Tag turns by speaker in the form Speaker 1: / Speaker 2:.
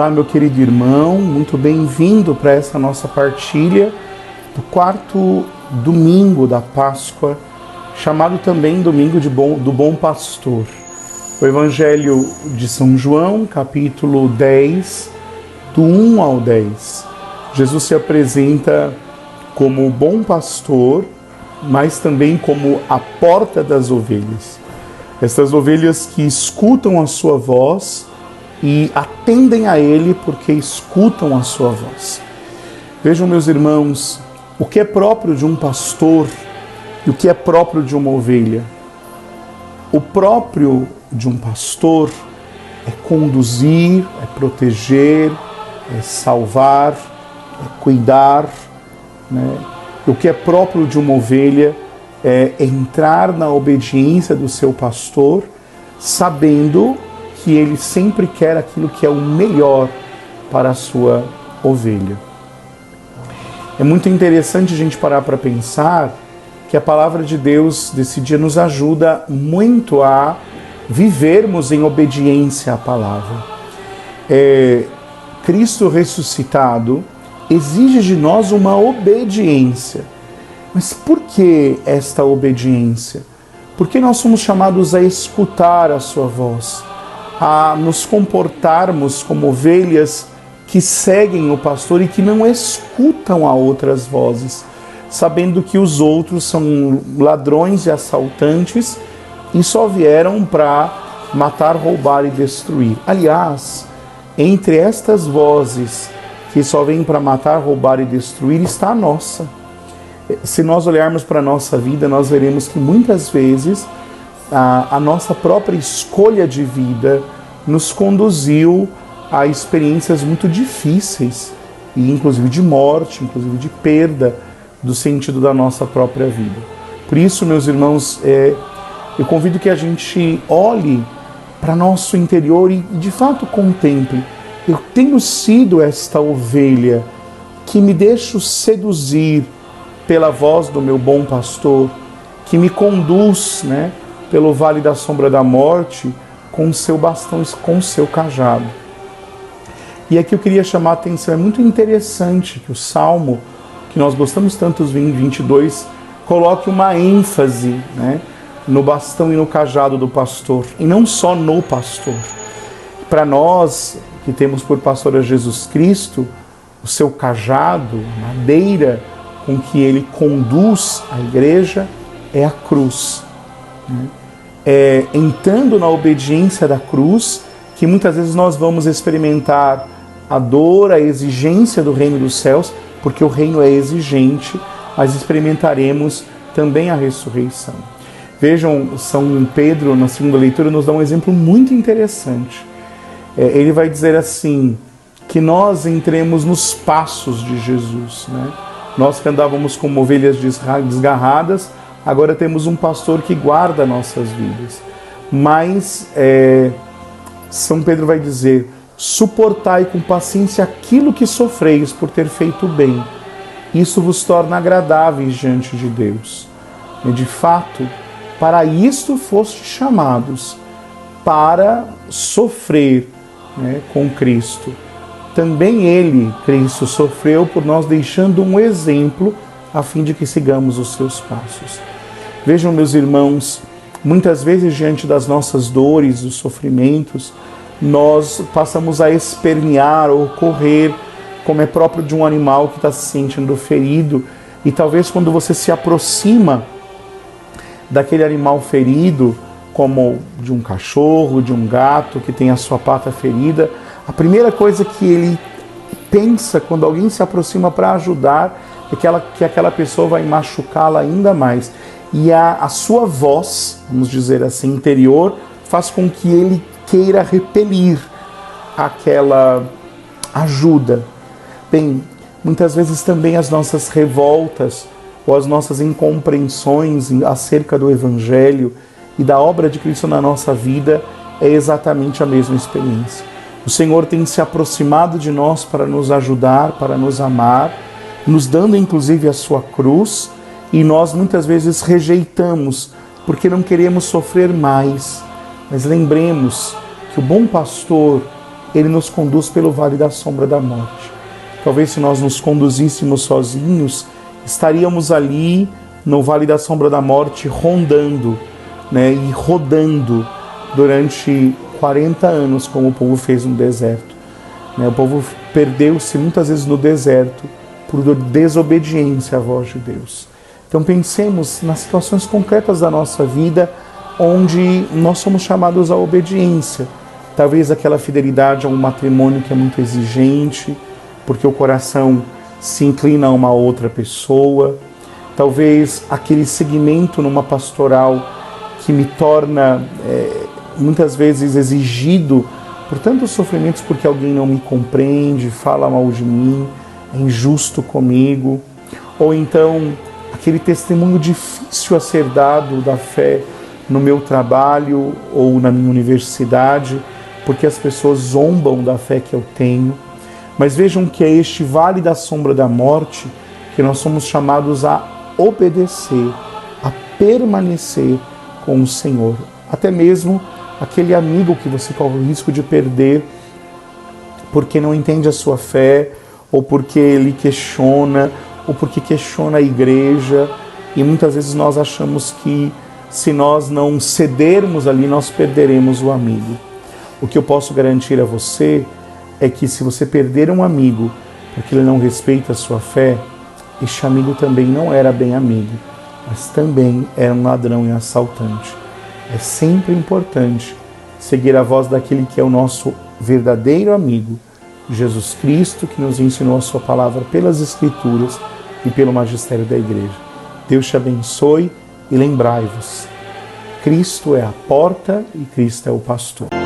Speaker 1: Olá, meu querido irmão, muito bem-vindo para essa nossa partilha do quarto domingo da Páscoa, chamado também Domingo do Bom Pastor. O Evangelho de São João, capítulo 10, do 1 ao 10. Jesus se apresenta como o bom pastor, mas também como a porta das ovelhas. Essas ovelhas que escutam a sua voz e atendem a Ele porque escutam a sua voz. Vejam, meus irmãos, o que é próprio de um pastor e o que é próprio de uma ovelha. O próprio de um pastor é conduzir, é proteger, é salvar, é cuidar, né? O que é próprio de uma ovelha é entrar na obediência do seu pastor, sabendo que ele sempre quer aquilo que é o melhor para a sua ovelha. É muito interessante a gente parar para pensar que a palavra de Deus desse dia nos ajuda muito a vivermos em obediência à palavra. Cristo ressuscitado exige de nós uma obediência. Mas por que esta obediência? Porque nós somos chamados a escutar a sua voz, a nos comportarmos como ovelhas que seguem o pastor e que não escutam a outras vozes, sabendo que os outros são ladrões e assaltantes e só vieram para matar, roubar e destruir. Aliás, entre estas vozes que só vêm para matar, roubar e destruir está a nossa. Se nós olharmos para a nossa vida, nós veremos que muitas vezes a nossa própria escolha de vida nos conduziu a experiências muito difíceis, e inclusive de morte, inclusive de perda do sentido da nossa própria vida. Por isso, meus irmãos, eu convido que a gente olhe para nosso interior e de fato contemple. Eu tenho sido esta ovelha que me deixo seduzir pela voz do meu bom pastor, que me conduz, pelo vale da sombra da morte, com o seu bastão, com o seu cajado. E aqui eu queria chamar a atenção, é muito interessante que o Salmo, que nós gostamos tanto, os 22, coloque uma ênfase, no bastão e no cajado do pastor, e não só no pastor. Para nós, que temos por pastor a Jesus Cristo, o seu cajado, madeira com que ele conduz a igreja, é a cruz. Entrando na obediência da cruz, que muitas vezes nós vamos experimentar a dor, a exigência do reino dos céus, porque o reino é exigente, mas experimentaremos também a ressurreição. Vejam, São Pedro, na segunda leitura, nos dá um exemplo muito interessante. Ele vai dizer assim, que nós entremos nos passos de Jesus, Nós que andávamos como ovelhas desgarradas, agora temos um pastor que guarda nossas vidas. Mas São Pedro vai dizer, suportai com paciência aquilo que sofreis por ter feito bem. Isso vos torna agradáveis diante de Deus. E de fato, para isto fostes chamados, para sofrer com Cristo. Também Ele, Cristo, sofreu por nós, deixando um exemplo a fim de que sigamos os seus passos. Vejam, meus irmãos, muitas vezes diante das nossas dores, dos sofrimentos, nós passamos a espernear ou correr, como é próprio de um animal que está se sentindo ferido, e talvez quando você se aproxima daquele animal ferido, como de um cachorro, de um gato que tem a sua pata ferida, a primeira coisa que ele pensa quando alguém se aproxima para ajudar é que aquela pessoa vai machucá-la ainda mais. E a sua voz, vamos dizer assim, interior, faz com que ele queira repelir aquela ajuda. Bem, muitas vezes também as nossas revoltas ou as nossas incompreensões acerca do Evangelho e da obra de Cristo na nossa vida é exatamente a mesma experiência. O Senhor tem se aproximado de nós para nos ajudar, para nos amar, nos dando inclusive a sua cruz, e nós muitas vezes rejeitamos porque não queremos sofrer mais. Mas lembremos que o bom pastor Ele nos conduz pelo vale da sombra da morte. Talvez se nós nos conduzíssemos sozinhos, estaríamos ali no vale da sombra da morte rondando, né, e rodando durante 40 anos, como o povo fez no deserto. O povo perdeu-se muitas vezes no deserto por desobediência à voz de Deus. Então pensemos nas situações concretas da nossa vida onde nós somos chamados à obediência. Talvez aquela fidelidade a um matrimônio que é muito exigente, porque o coração se inclina a uma outra pessoa. Talvez aquele segmento numa pastoral que me torna muitas vezes exigido por tantos sofrimentos porque alguém não me compreende, fala mal de mim, é injusto comigo. Ou então aquele testemunho difícil a ser dado da fé no meu trabalho ou na minha universidade, porque as pessoas zombam da fé que eu tenho. Mas vejam que é este vale da sombra da morte que nós somos chamados a obedecer, a permanecer com o Senhor. Até mesmo aquele amigo que você corre o risco de perder porque não entende a sua fé, ou porque ele questiona, ou porque questiona a igreja. E muitas vezes nós achamos que se nós não cedermos ali, nós perderemos o amigo. O que eu posso garantir a você é que se você perder um amigo porque ele não respeita a sua fé, este amigo também não era bem amigo, mas também era um ladrão e assaltante. É sempre importante seguir a voz daquele que é o nosso verdadeiro amigo, Jesus Cristo, que nos ensinou a sua palavra pelas Escrituras e pelo magistério da Igreja. Deus te abençoe e lembrai-vos, Cristo é a porta e Cristo é o pastor.